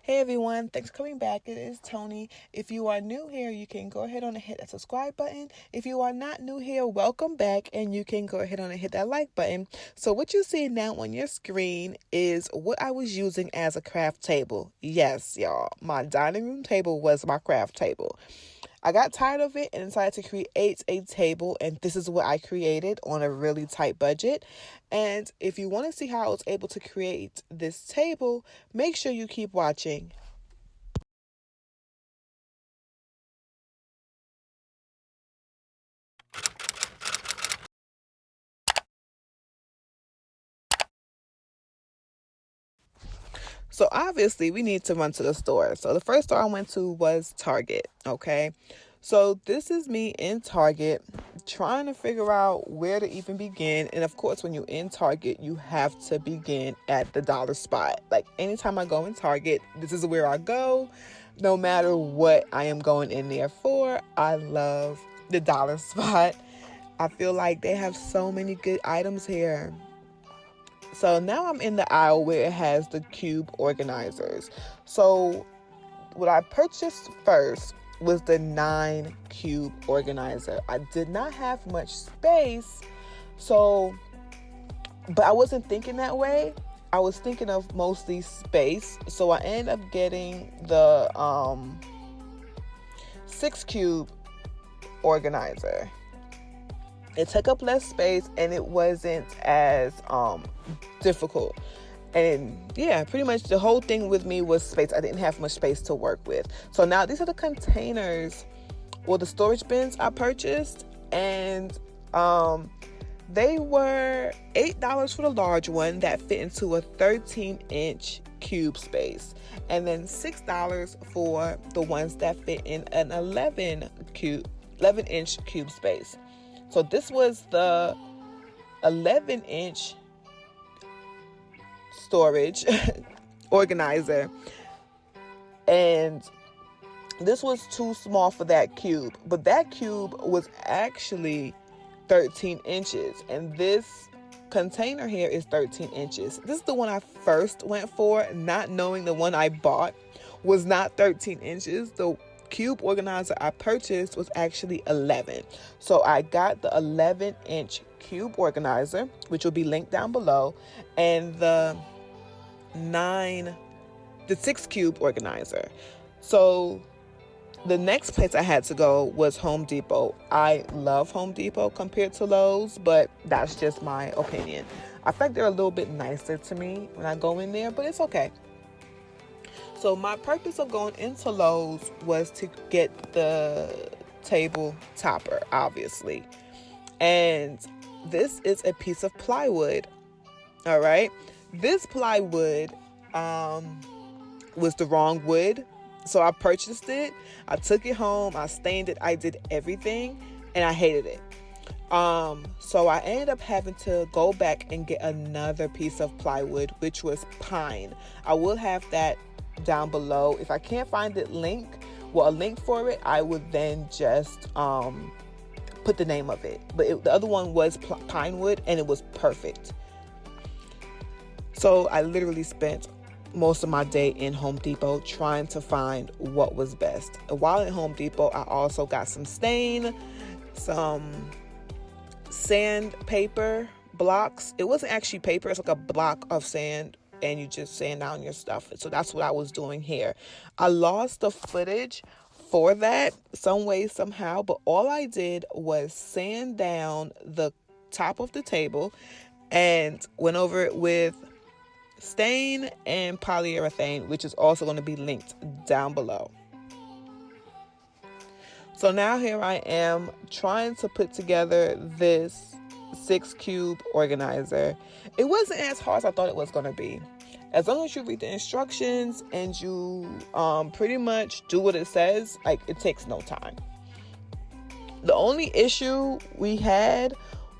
Hey everyone, thanks for coming back. It is Tony. If you are new here, you can go ahead on and hit that subscribe button. If you are not new here, welcome back, and you can go ahead on and hit that like button. So what you see now on your screen is what I was using as a craft table. Yes, y'all, my dining room table was my craft table. I got tired of it and decided to create a table, and this is what I created on a really tight budget. And if you want to see how I was able to create this table, make sure you keep watching. So obviously we need to run to the store. So the first store I went to was Target, okay? So this is me in Target trying to figure out where to even begin. And of course, when you're in Target, you have to begin at the dollar spot. Like anytime I go in Target, this is where I go. No matter what I am going in there for, I love the dollar spot. I feel like they have so many good items here. So now I'm in the aisle where it has the cube organizers. So what I purchased first was the 9 cube organizer. I did not have much space, but I wasn't thinking that way. I was thinking of mostly space. So I ended up getting the 6 cube organizer. It took up less space and it wasn't as difficult. And yeah, pretty much the whole thing with me was space. I didn't have much space to work with. So now these are the containers or the storage bins I purchased. And they were $8 for the large one that fit into a 13-inch cube space. And then $6 for the ones that fit in an 11-inch cube space. So this was the 11-inch storage organizer, and this was too small for that cube, but that cube was actually 13 inches, and this container here is 13 inches. This is the one I first went for, not knowing the one I bought was not 13 inches. The cube organizer I purchased was actually 11. So I got the 11-inch cube organizer, which will be linked down below, and the 6 cube organizer. So the next place I had to go was Home Depot. I love Home Depot compared to Lowe's, but that's just my opinion. I think they're a little bit nicer to me when I go in there, but it's okay. So my purpose of going into Lowe's was to get the table topper, obviously. And this is a piece of plywood. All right. This plywood was the wrong wood. So I purchased it. I took it home. I stained it. I did everything. And I hated it. So I ended up having to go back and get another piece of plywood, which was pine. I will have that down below. If I can't find a link for it, I would then just put the name of it. But the other one was pine wood, and it was perfect. So I literally spent most of my day in Home Depot trying to find what was best. And while in Home Depot, I also got some stain, some sandpaper blocks. It wasn't actually paper, it's like a block of sand, and you just sand down your stuff. So that's what I was doing here. I lost the footage for that some way, somehow, but all I did was sand down the top of the table and went over it with stain and polyurethane, which is also going to be linked down below. So now here I am trying to put together this 6 cube organizer. It wasn't as hard as I thought it was going to be. As long as you read the instructions and you pretty much do what it says, like, it takes no time. The only issue we had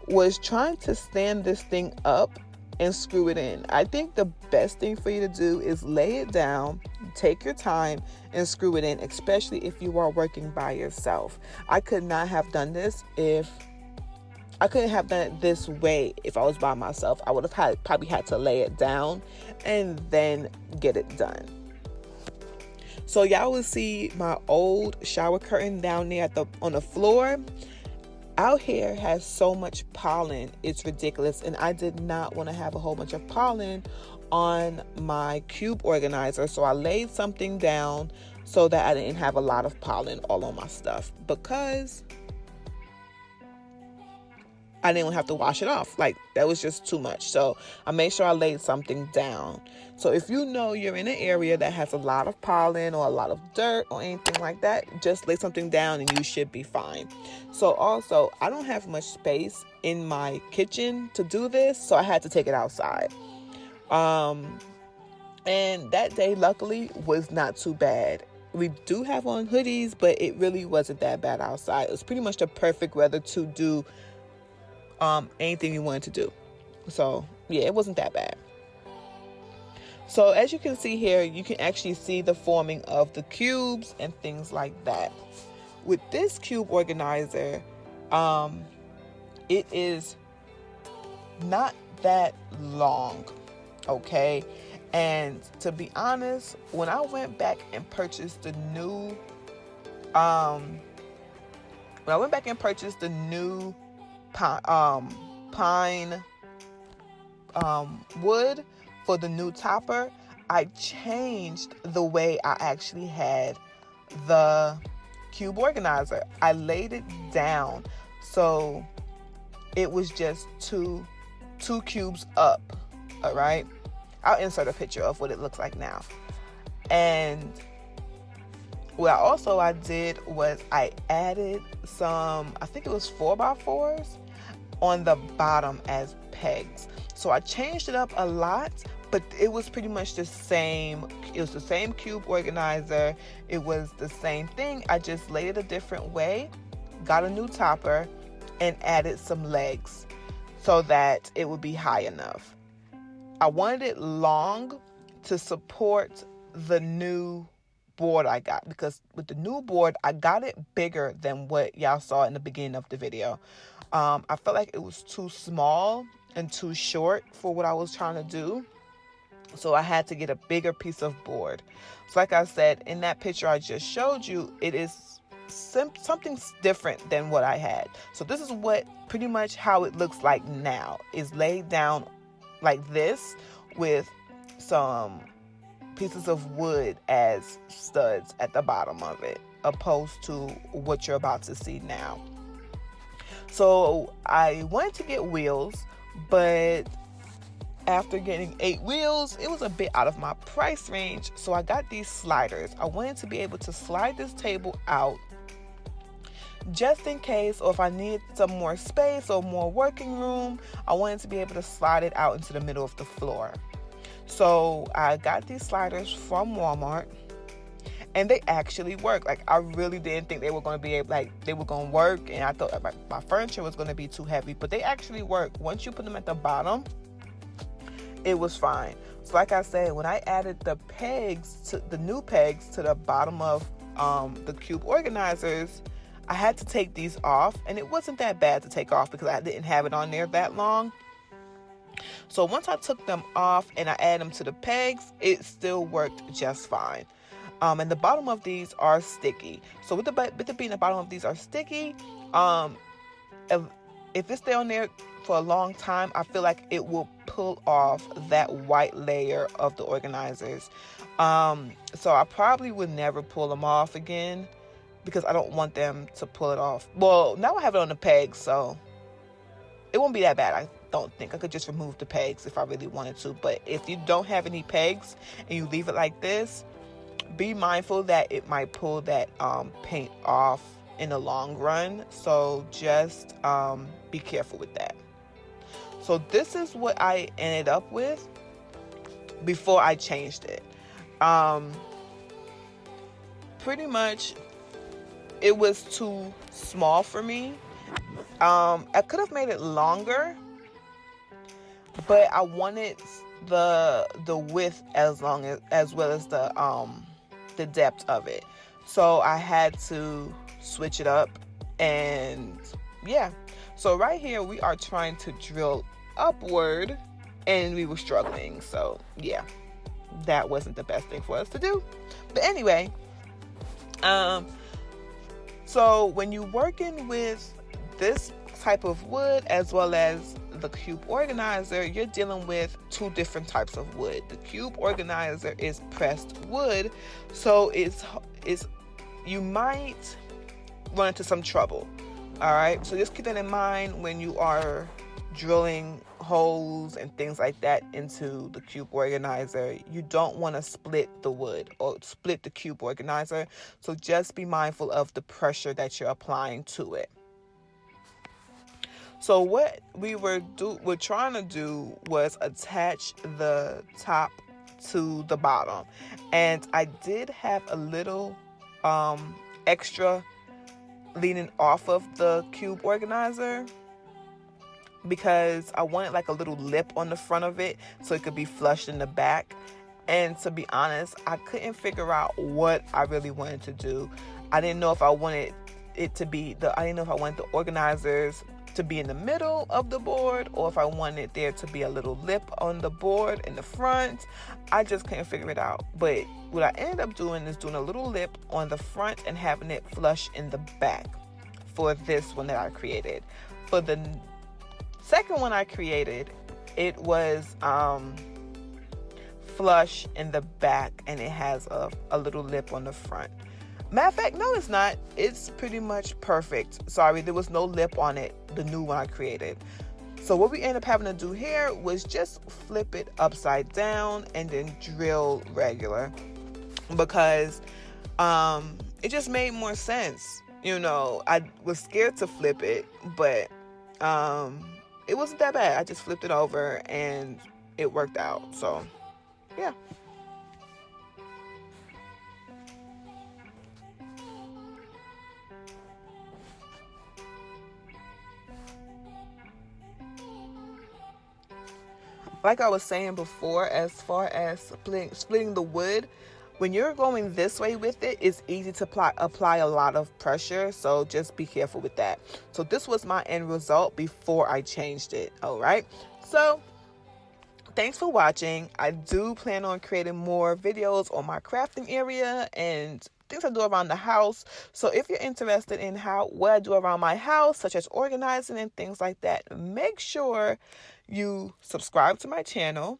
was trying to stand this thing up and screw it in. I think the best thing for you to do is lay it down, take your time, and screw it in, especially if you are working by yourself. I could not have done this I couldn't have done it this way if I was by myself. I would have probably had to lay it down and then get it done. So y'all will see my old shower curtain down there on the floor. Out here has so much pollen, it's ridiculous, and I did not want to have a whole bunch of pollen on my cube organizer, so I laid something down so that I didn't have a lot of pollen all on my stuff, because I didn't have to wash it off. Like, that was just too much. So I made sure I laid something down. So if you know you're in an area that has a lot of pollen or a lot of dirt or anything like that, just lay something down and you should be fine. So also, I don't have much space in my kitchen to do this, so I had to take it outside. And that day, luckily, was not too bad. We do have on hoodies, but it really wasn't that bad outside. It was pretty much the perfect weather to do anything you wanted to do. So yeah, it wasn't that bad. So as you can see here, you can actually see the forming of the cubes and things like that. With this cube organizer, it is not that long, okay? And to be honest, when I went back and purchased the new pine wood for the new topper, I changed the way I actually had the cube organizer. I laid it down so it was just two cubes up. All right, I'll insert a picture of what it looks like now. And what I did was I added some, I think it was 4x4s on the bottom as pegs. So I changed it up a lot, but it was pretty much the same. It was the same cube organizer. It was the same thing. I just laid it a different way, got a new topper, and added some legs so that it would be high enough. I wanted it long to support the new board I got, because with the new board, I got it bigger than what y'all saw in the beginning of the video. I felt like it was too small and too short for what I was trying to do. So I had to get a bigger piece of board. So like I said, in that picture I just showed you, it is something different than what I had. So this is what pretty much how it looks like now. Is laid down like this with some pieces of wood as studs at the bottom of it, opposed to what you're about to see now. So I wanted to get wheels, but after getting 8 wheels, it was a bit out of my price range. So I got these sliders. I wanted to be able to slide this table out just in case, or if I needed some more space or more working room, I wanted to be able to slide it out into the middle of the floor. So I got these sliders from Walmart, and they actually work. Like, I really didn't think they were going to be able, like, they were going to work, and I thought my furniture was going to be too heavy, but they actually work. Once you put them at the bottom, it was fine. So like I said, when I added the new pegs to the bottom of the cube organizers, I had to take these off, and it wasn't that bad to take off because I didn't have it on there that long. So once I took them off and I added them to the pegs, it still worked just fine. And the bottom of these are sticky. So with it being the bottom of these are sticky, if it's down there for a long time, I feel like it will pull off that white layer of the organizers. So I probably would never pull them off again, because I don't want them to pull it off. Well, now I have it on the pegs, so it won't be that bad. I don't think. I could just remove the pegs if I really wanted to. But if you don't have any pegs and you leave it like this, be mindful that it might pull that paint off in the long run. So just be careful with that. So this is what I ended up with before I changed it. Pretty much it was too small for me. I could have made it longer, but I wanted the width as long as well as the depth of it. So I had to switch it up, and yeah. So right here we are trying to drill upward, and we were struggling. So yeah. that wasn't the best thing for us to do. But anyway, so when you're working with this type of wood as well as the cube organizer, you're dealing with two different types of wood. The cube organizer is pressed wood, so it's you might run into some trouble. All right, so just keep that in mind when you are drilling holes and things like that into the cube organizer. You don't want to split the wood or split the cube organizer, so just be mindful of the pressure that you're applying to it. So what we were trying to do was attach the top to the bottom, and I did have a little extra leaning off of the cube organizer because I wanted like a little lip on the front of it so it could be flush in the back. And to be honest, I couldn't figure out what I really wanted to do. I didn't know if I wanted it to be I didn't know if I wanted the organizers to be in the middle of the board or if I wanted there to be a little lip on the board in the front. I just couldn't figure it out. But what I ended up doing is doing a little lip on the front and having it flush in the back for this one that I created. For the second one I created, it was flush in the back and it has a little lip on the front. Matter of fact, no, it's not. It's pretty much perfect. Sorry, there was no lip on it, the new one I created. So what we ended up having to do here was just flip it upside down and then drill regular because it just made more sense. You know, I was scared to flip it, but it wasn't that bad. I just flipped it over and it worked out. So, yeah. Like I was saying before, as far as splitting the wood, when you're going this way with it, it's easy to apply a lot of pressure. So just be careful with that. So this was my end result before I changed it. All right. So thanks for watching. I do plan on creating more videos on my crafting area and things I do around the house. So if you're interested in what I do around my house, such as organizing and things like that, make sure you subscribe to my channel.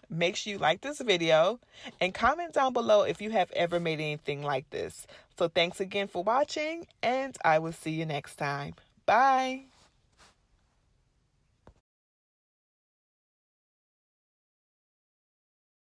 Make sure you like this video and comment down below if you have ever made anything like this. So thanks again for watching, and I will see you next time. Bye.